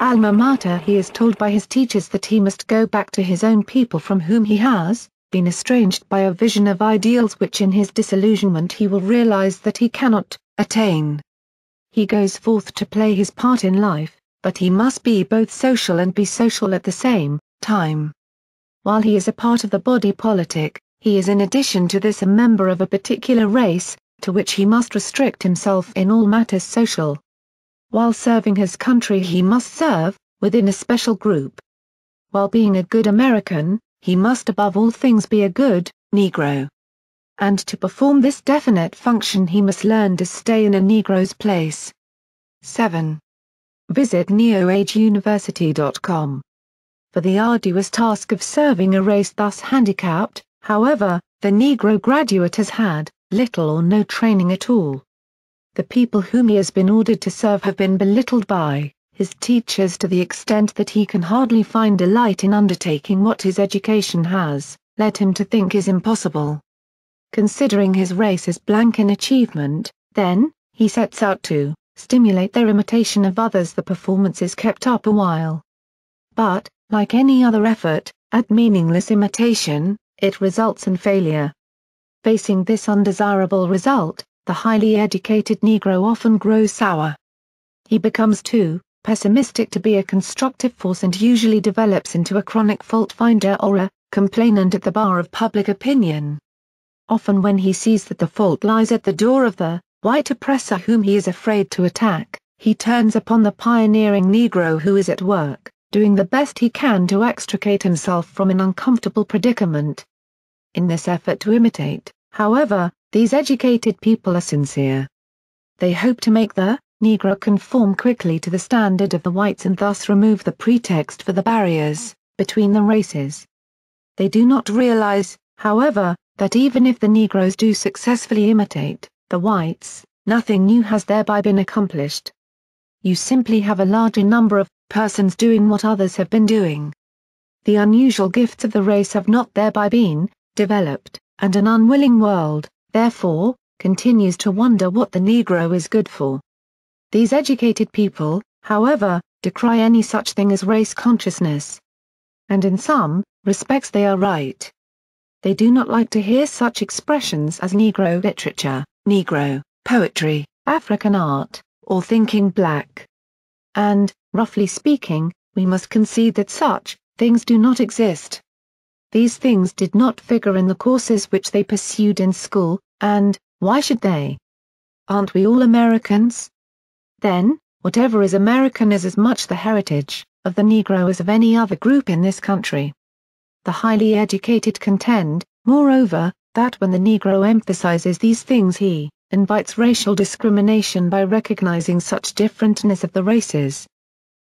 alma mater, he is told by his teachers that he must go back to his own people from whom he has been estranged by a vision of ideals which in his disillusionment he will realize that he cannot attain. He goes forth to play his part in life, but he must be both social and be social at the same time. While he is a part of the body politic, he is in addition to this a member of a particular race, to which he must restrict himself in all matters social. While serving his country he must serve within a special group. While being a good American, he must above all things be a good Negro. And to perform this definite function he must learn to stay in a Negro's place. 7. Visit neoageuniversity.com. For the arduous task of serving a race thus handicapped, however, the Negro graduate has had little or no training at all. The people whom he has been ordered to serve have been belittled by his teachers to the extent that he can hardly find delight in undertaking what his education has led him to think is impossible. Considering his race as blank in achievement, then, he sets out to stimulate their imitation of others. The performance is kept up a while. But, like any other effort at meaningless imitation, it results in failure. Facing this undesirable result, the highly educated Negro often grows sour. He becomes too pessimistic to be a constructive force and usually develops into a chronic fault-finder or a complainant at the bar of public opinion. Often when he sees that the fault lies at the door of the white oppressor whom he is afraid to attack, he turns upon the pioneering Negro who is at work, doing the best he can to extricate himself from an uncomfortable predicament. In this effort to imitate, however, these educated people are sincere. They hope to make the Negro conform quickly to the standard of the whites and thus remove the pretext for the barriers between the races. They do not realize, however, that even if the Negroes do successfully imitate the whites, nothing new has thereby been accomplished. You simply have a larger number of persons doing what others have been doing. The unusual gifts of the race have not thereby been developed, and an unwilling world, therefore, continues to wonder what the Negro is good for. These educated people, however, decry any such thing as race consciousness. And in some respects they are right. They do not like to hear such expressions as Negro literature, Negro poetry, African art, or thinking black. And, roughly speaking, we must concede that such things do not exist. These things did not figure in the courses which they pursued in school, and why should they? Aren't we all Americans? Then, whatever is American is as much the heritage of the Negro as of any other group in this country. The highly educated contend, moreover, that when the Negro emphasizes these things he invites racial discrimination by recognizing such differentness of the races.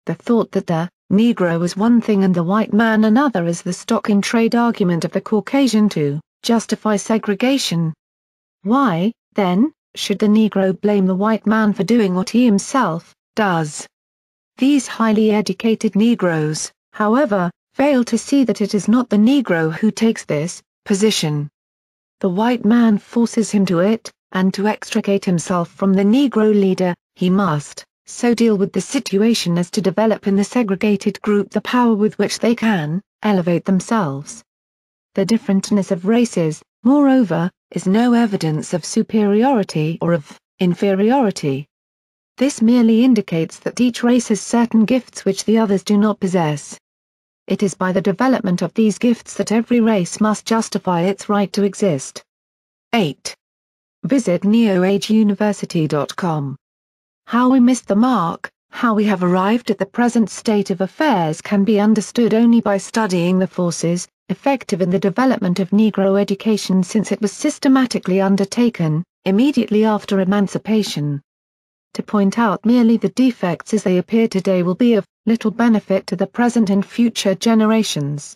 The thought that the Negro is one thing and the white man another is the stock-in-trade argument of the Caucasian to justify segregation. Why, then, should the Negro blame the white man for doing what he himself does? These highly educated Negroes, however, fail to see that it is not the Negro who takes this position. The white man forces him to it, and to extricate himself from the Negro leader, he must so deal with the situation as to develop in the segregated group the power with which they can elevate themselves. The differentness of races, moreover, is no evidence of superiority or of inferiority. This merely indicates that each race has certain gifts which the others do not possess. It is by the development of these gifts that every race must justify its right to exist. 8. Visit neoageuniversity.com. How we missed the mark, how we have arrived at the present state of affairs can be understood only by studying the forces effective in the development of Negro education since it was systematically undertaken, immediately after emancipation. To point out merely the defects as they appear today will be of little benefit to the present and future generations.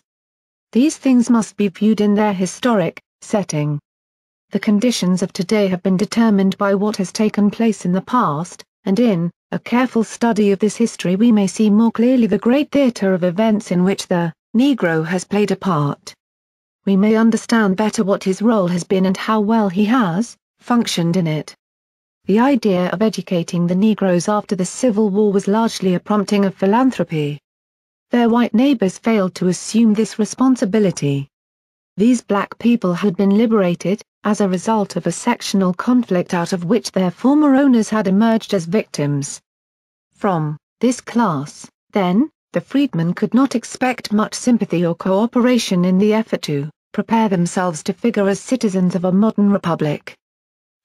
These things must be viewed in their historic setting. The conditions of today have been determined by what has taken place in the past, and in a careful study of this history we may see more clearly the great theater of events in which the Negro has played a part. We may understand better what his role has been and how well he has functioned in it. The idea of educating the Negroes after the Civil War was largely a prompting of philanthropy. Their white neighbors failed to assume this responsibility. These black people had been liberated, as a result of a sectional conflict out of which their former owners had emerged as victims. From this class, then, the freedmen could not expect much sympathy or cooperation in the effort to prepare themselves to figure as citizens of a modern republic.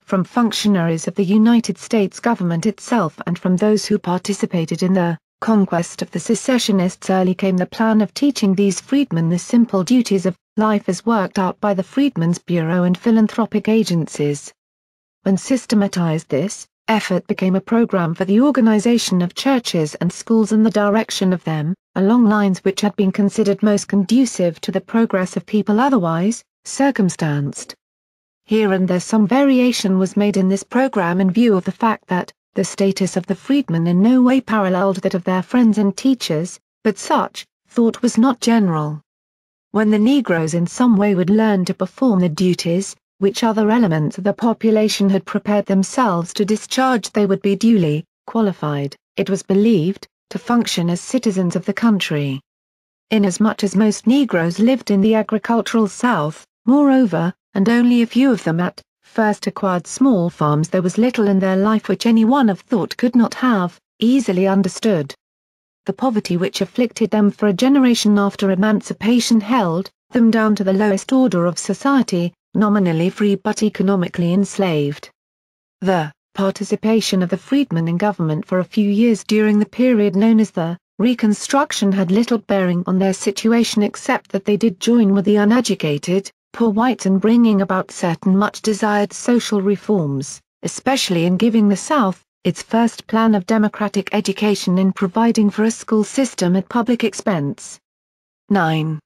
From functionaries of the United States government itself and from those who participated in the conquest of the secessionists early came the plan of teaching these freedmen the simple duties of life as worked out by the Freedmen's Bureau and philanthropic agencies. When systematized, this effort became a program for the organization of churches and schools and the direction of them, along lines which had been considered most conducive to the progress of people otherwise circumstanced. Here and there some variation was made in this program in view of the fact that the status of the freedmen in no way paralleled that of their friends and teachers, but such thought was not general. When the Negroes in some way would learn to perform the duties, which other elements of the population had prepared themselves to discharge, they would be duly qualified, it was believed, to function as citizens of the country. Inasmuch as most Negroes lived in the agricultural South, moreover, and only a few of them at first acquired small farms, there was little in their life which any one of thought could not have easily understood. The poverty which afflicted them for a generation after emancipation held them down to the lowest order of society, nominally free but economically enslaved. The participation of the freedmen in government for a few years during the period known as the Reconstruction had little bearing on their situation except that they did join with the uneducated, poor whites in bringing about certain much-desired social reforms, especially in giving the South its first plan of democratic education in providing for a school system at public expense. 9.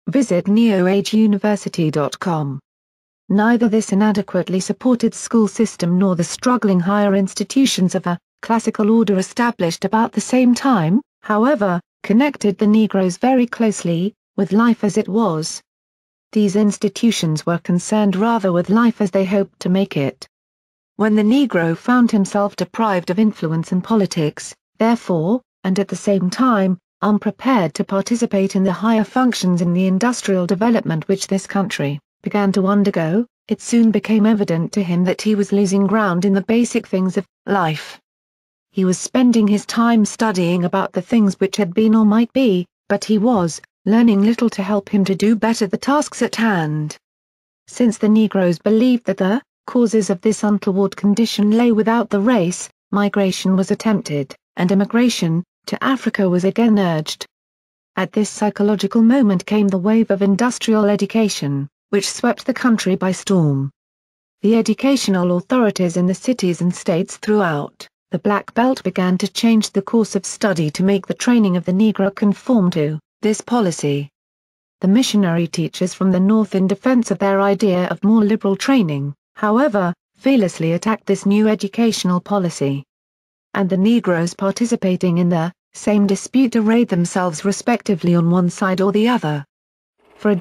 Visit neoageuniversity.com. Neither this inadequately supported school system nor the struggling higher institutions of a classical order established about the same time, however, connected the Negroes very closely with life as it was. These institutions were concerned rather with life as they hoped to make it. When the Negro found himself deprived of influence in politics, therefore, and at the same time, unprepared to participate in the higher functions in the industrial development which this country began to undergo, it soon became evident to him that he was losing ground in the basic things of life. He was spending his time studying about the things which had been or might be, but he was learning little to help him to do better the tasks at hand. Since the Negroes believed that the causes of this untoward condition lay without the race, migration was attempted, and emigration to Africa was again urged. At this psychological moment came the wave of industrial education, which swept the country by storm. The educational authorities in the cities and states throughout the Black Belt began to change the course of study to make the training of the Negro conform to this policy. The missionary teachers from the North, in defense of their idea of more liberal training, however, fearlessly attacked this new educational policy. And the Negroes participating in the same dispute arrayed themselves respectively on one side or the other. For a